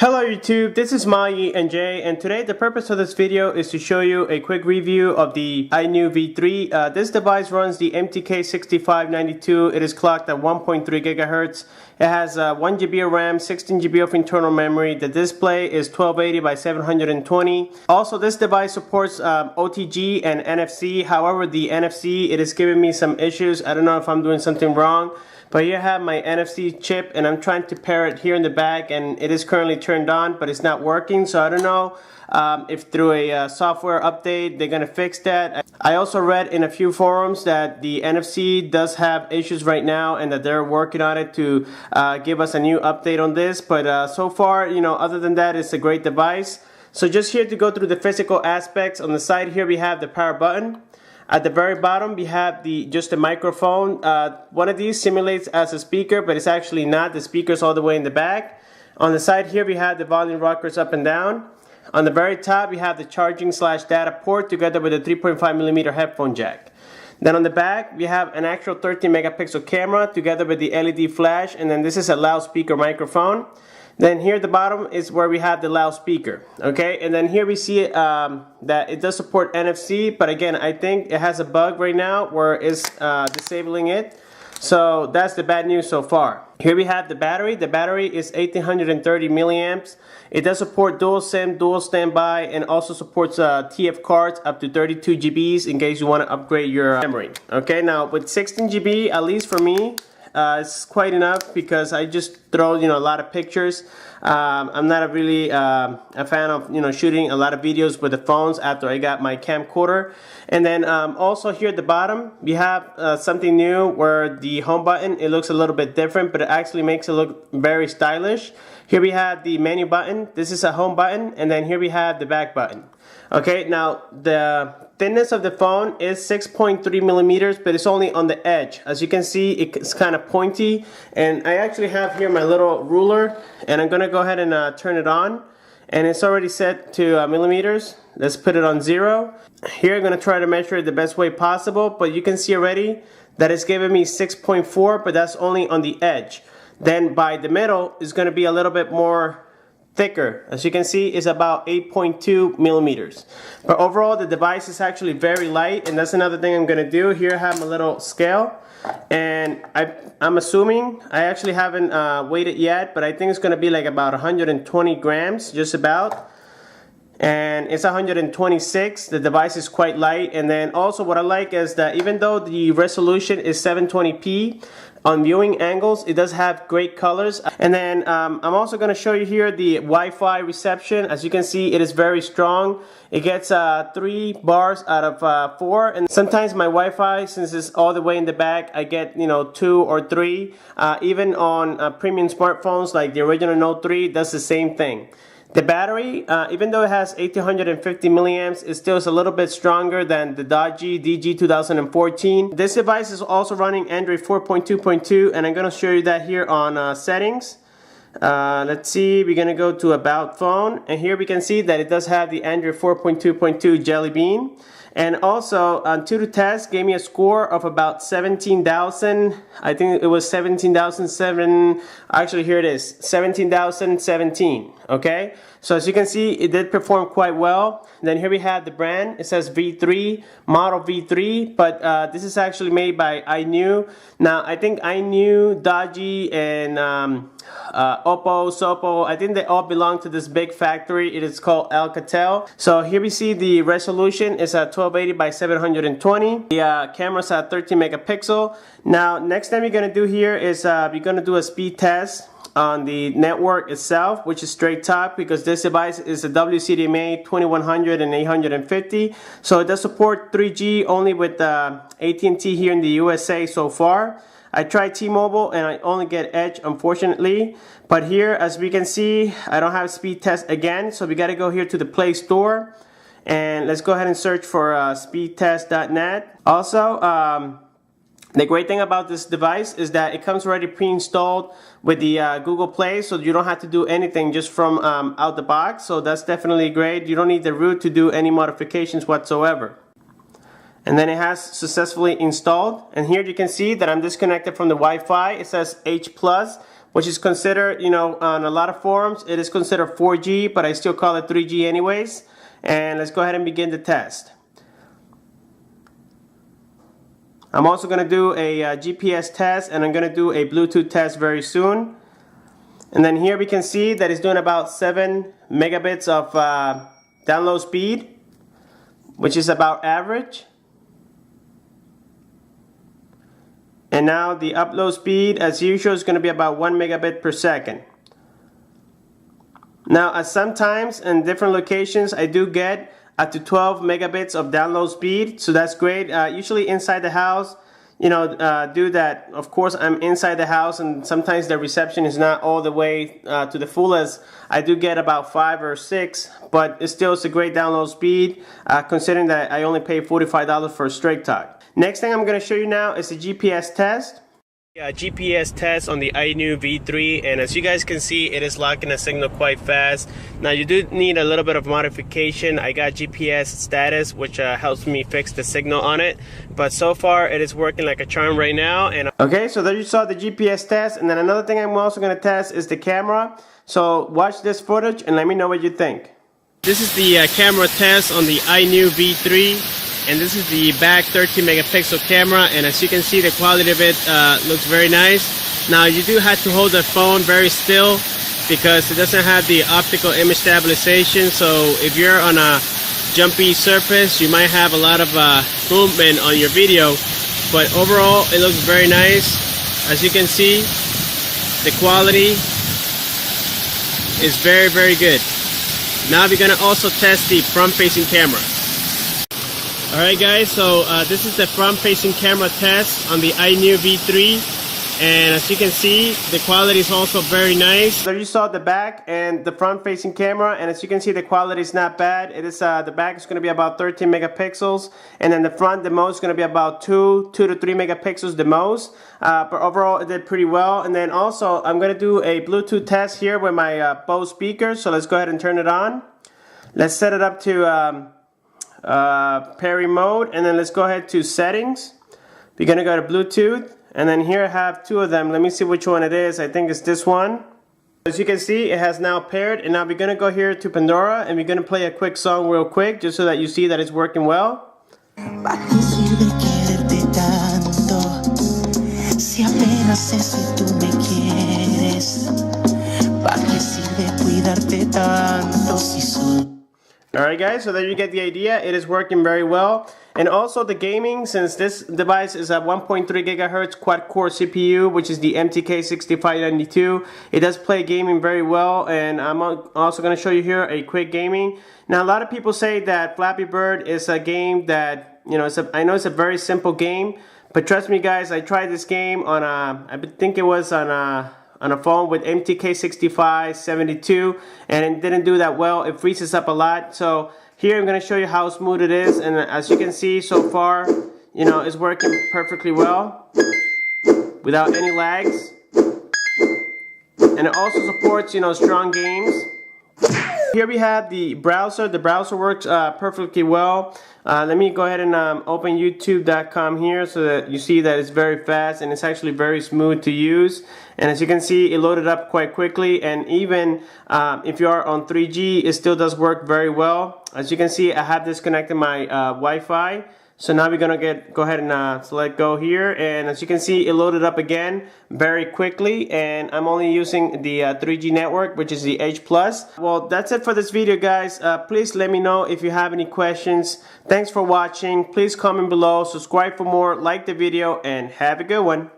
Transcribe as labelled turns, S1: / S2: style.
S1: Hello YouTube, this is Mayi and Jay, and today the purpose of this video is to show you a quick review of the iNew V3. This device runs the MTK6592. It is clocked at 1.3 gigahertz. It has 1 GB of RAM, 16 GB of internal memory. The display is 1280 by 720. Also, this device supports OTG and NFC. However, the NFC, it is giving me some issues. I don't know if I'm doing something wrong. But here I have my NFC chip and I'm trying to pair it here in the back, and it is currently turned on but it's not working, so I don't know if through a software update they're gonna fix that. I also read in a few forums that the NFC does have issues right now and that they're working on it to give us a new update on this, but so far, you know, other than that, it's a great device. So just here to go through the physical aspects. On the side here we have the power button. At the very bottom we have just the microphone. One of these simulates as a speaker, but it's actually not. The speaker's all the way in the back. On the side here we have the volume rockers up and down. On the very top we have the charging/data port together with a 3.5mm headphone jack. Then on the back we have an actual 13 megapixel camera together with the LED flash, and then this is a loudspeaker microphone. Then here at the bottom is where we have the loudspeaker, okay? And then here we see that it does support NFC, but again, I think it has a bug right now where it's disabling it. So that's the bad news so far. Here we have the battery. The battery is 1830 milliamps. It does support dual SIM, dual standby, and also supports TF cards up to 32 GBs in case you want to upgrade your memory. Okay, now with 16 GB, at least for me, it's quite enough because I just throw a lot of pictures. I'm not really a fan of shooting a lot of videos with the phones after I got my camcorder. And then also here at the bottom we have something new where the home button, it looks a little bit different, but it actually makes it look very stylish. Here we have the menu button. This is a home button, and then here we have the back button. Okay, now the thickness of the phone is 6.3 millimeters, but it's only on the edge. As you can see, it's kind of pointy, and I actually have here my little ruler, and I'm gonna go ahead and turn it on, and it's already set to millimeters. Let's put it on 0. Here I'm gonna try to measure it the best way possible, but you can see already that it's giving me 6.4, but that's only on the edge. Then by the middle is gonna be a little bit more thicker. As you can see, it's about 8.2 millimeters. But overall, the device is actually very light, and that's another thing I'm gonna do. Here I have my little scale, and I'm assuming, I actually haven't weighed it yet, but I think it's gonna be like about 120 grams, just about. And it's 126. The device is quite light. And then also what I like is that even though the resolution is 720p, on viewing angles it does have great colors. And then I'm also going to show you here the Wi-Fi reception. As you can see, it is very strong. It gets 3 bars out of 4, and sometimes my Wi-Fi, since it's all the way in the back, I get 2 or 3. Even on premium smartphones like the original Note 3, does the same thing. The battery, even though it has 1850 milliamps, it still is a little bit stronger than the dodgy DG 2014. This device is also running Android 4.2.2, and I'm going to show you that here on settings. Let's see, we're going to go to About Phone, and here we can see that it does have the Android 4.2.2 Jelly Bean. And also, Antutu Test gave me a score of about 17,000. I think it was 17,007. Actually, here it is, 17,017. Okay, so as you can see, it did perform quite well. Then here we have the brand. It says V3, model V3, but this is actually made by iNew. Now, I think iNew, Dodgy, and Oppo, Sopo, I think they all belong to this big factory. It is called Alcatel. So here we see the resolution is at 1280 by 720. The camera's at 13 megapixel. Now, next thing we're gonna do here is we're gonna do a speed test on the network itself, which is straight talk, because this device is a WCDMA 2100 and 850. So it does support 3G only with AT&T here in the USA so far. I tried T-Mobile and I only get Edge, unfortunately. But here, as we can see, I don't have speed test again, so we gotta go here to the Play Store, and let's go ahead and search for speedtest.net. Also, the great thing about this device is that it comes already pre-installed with the Google Play, so you don't have to do anything just from out the box. So that's definitely great. You don't need the root to do any modifications whatsoever. And then it has successfully installed. And here you can see that I'm disconnected from the Wi-Fi. It says H+, which is considered, you know, on a lot of forums, it is considered 4G, but I still call it 3G anyways. And let's go ahead and begin the test. I'm also going to do a GPS test, and I'm going to do a Bluetooth test very soon. And then here we can see that it's doing about 7 megabits of download speed, which is about average. And now the upload speed, as usual, is going to be about 1 megabit per second. Now, sometimes in different locations, I do get up to 12 megabits of download speed, so that's great. Usually inside the house, you know, do that. Of course, I'm inside the house, and sometimes the reception is not all the way to the fullest. I do get about 5 or 6, but it's still a great download speed, considering that I only pay $45 for a Straight Talk. Next thing I'm going to show you now is the GPS test. GPS test on the iNew V3, and as you guys can see, it is locking the signal quite fast. Now you do need a little bit of modification. I got GPS status, which helps me fix the signal on it, but so far it is working like a charm right now. And okay, so there you saw the GPS test, and then another thing I'm also going to test is the camera. So watch this footage and let me know what you think. This is the camera test on the iNew V3. And this is the back 13 megapixel camera, and as you can see, the quality of it looks very nice. Now you do have to hold the phone very still because it doesn't have the optical image stabilization, so if you're on a jumpy surface you might have a lot of movement on your video, but overall it looks very nice. As you can see, the quality is very, very good. Now we're going to also test the front-facing camera. Alright guys, so this is the front-facing camera test on the iNew V3, and as you can see, the quality is also very nice. There you saw the back and the front-facing camera, and as you can see, the quality is not bad. It is the back is going to be about 13 megapixels, and then the front, the most, is going to be about 2 to 3 megapixels the most. But overall, it did pretty well. And then also, I'm going to do a Bluetooth test here with my Bose speakers. So let's go ahead and turn it on. Let's set it up to Perry mode, and then let's go ahead to settings. We're gonna go to Bluetooth, and then here I have 2 of them. Let me see which one it is. I think it's this one. As you can see, it has now paired, and now we're gonna go here to Pandora, and we're gonna play a quick song real quick just so that you see that it's working well. Alright guys, so there you get the idea. It is working very well. And also the gaming, since this device is a 1.3 gigahertz quad-core CPU, which is the MTK 6592, it does play gaming very well. And I'm also going to show you here a quick gaming. Now a lot of people say that Flappy Bird is a game that, you know, I know it's a very simple game, but trust me guys, I tried this game on I think it was on a phone with MTK 6572, and it didn't do that well. It freezes up a lot. So here I'm going to show you how smooth it is, and as you can see so far, you know, it's working perfectly well without any lags. And it also supports, you know, strong games. Here we have the browser. The browser works perfectly well. Let me go ahead and open youtube.com here so that you see that it's very fast and it's actually very smooth to use. And as you can see, it loaded up quite quickly, and even if you are on 3G, it still does work very well. As you can see, I have disconnected my Wi-Fi. So now we're going to go ahead and select go here, and as you can see, it loaded up again very quickly, and I'm only using the 3G network, which is the H+. Well, that's it for this video guys. Please let me know if you have any questions. Thanks for watching. Please comment below, subscribe for more, like the video, and have a good one.